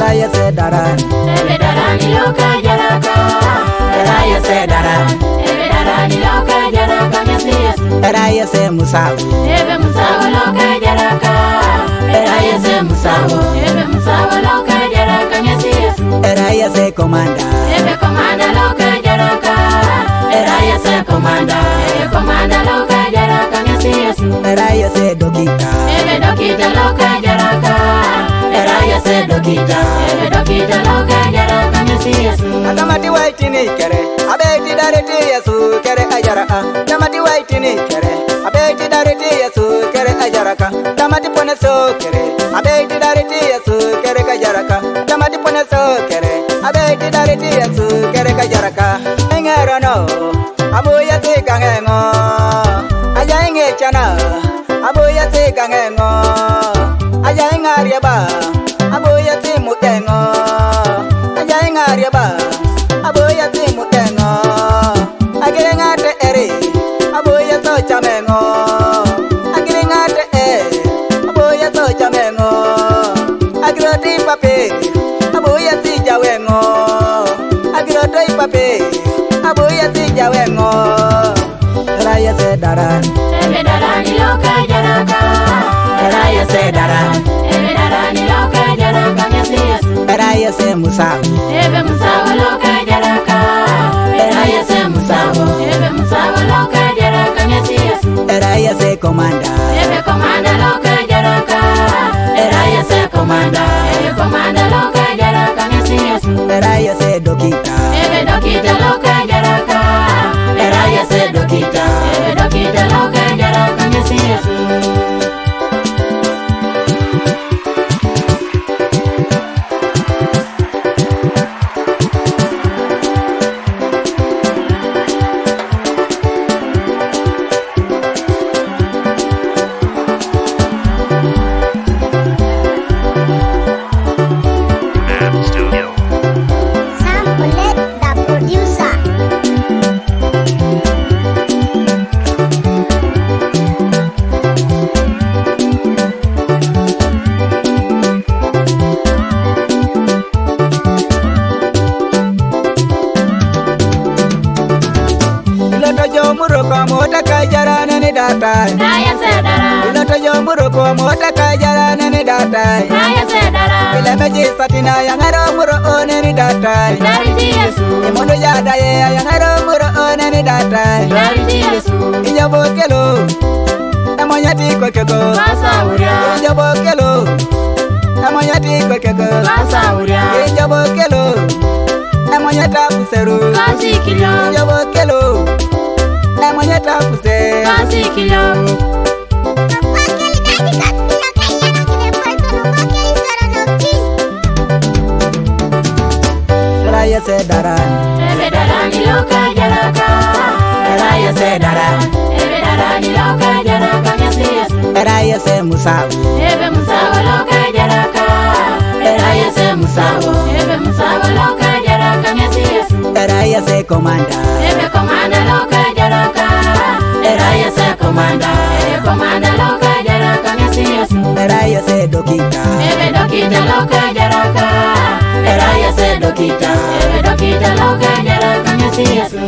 Raya se daran, ebe darani loka jaraka. raya se daran, Ebe darani loka jaraka nyasi Yesu. raya se musawo, Ebe musawa loka jaraka. raya se musawo, Ebe musawa loka jaraka nyasi Yesu. raya se komanda, Ebe komanda loka jaraka. raya se komanda, Ebe komanda loka jaraka nyasi Yesu. raya se dokita, Ebe dokita loka jaraka. raya se dokita. Ebe dokita loka jaraka nyasi Yesu. Tamati waitini kere, abeti dariti Yesu kere ajaraka. Tamati waitini kere, abeti dariti Yesu kere ajaraka. Tamati pone so kere, abeti dariti Yesu kere kajaraka. Tamati pone so kere, abeti dariti Yesu kere kajaraka. Engero no, abuya si kangengo, aja enge chana, abuya si kangengo, aja engariaba, abuya si mutengo, aja engariaba. Aboya si mutengo, agirengate ere, aboya so chamengo, agirengate aboya so chamengo, agiroti pape, aboya si jawengo, agiroti pape, aboya si jawengo. Raya se daran, Ebe darani loka jaraka. raya se daran, Ebe darani loka jaraka nyasi Yesu. raya se musawo, Ebe musawa loka jaraka. raya se musawo, Ebe musawa loka jaraka nyasi Yesu. raya se komanda, Ebe komanda loka jaraka. raya se komanda. Ebe komanda loka jaraka nyasi Yesu. Raya se dokita, Ebe dokita loka jaraka. raya se dokita. Ebe dokita loka jaraka nyasi Yesu. Studio. Sam Bullet, the producer. Iloto jomuro ko mota kajara nani datai. Raya sedara. Iloto jomuro ko mota kajara nani datai. Raya sedara. Ile meji satina yangaro muro oneni datai. Dariji Yesu. Imondo jada ye yangaro muro oneni datai. Dariji Yesu. Ijabo kelo, amonyati ko keko. Basa uria. Ijabo kelo, amonyati ko keko. Basa uria. Ijabo kelo, amonyata kuseru. Kasi kilo. Ijabo kelo, amonyata kuseru. Kasi kilo. Raya se daran, Ebe darani loka jaraka. raya se daran, Ebe darani loka jaraka nyasi Yesu. raya se musawo, Ebe musawa loka jaraka. raya se musawo, Ebe musawa loka jaraka nyasi Yesu. raya se komanda, Ebe komanda loka jaraka. raya se komanda, Ebe komanda loka jaraka nyasi Yesu. raya se dokita, Ebe dokita loka jaraka. raya se dokita. Ebe dokita loka jaraka nyasi Yesu.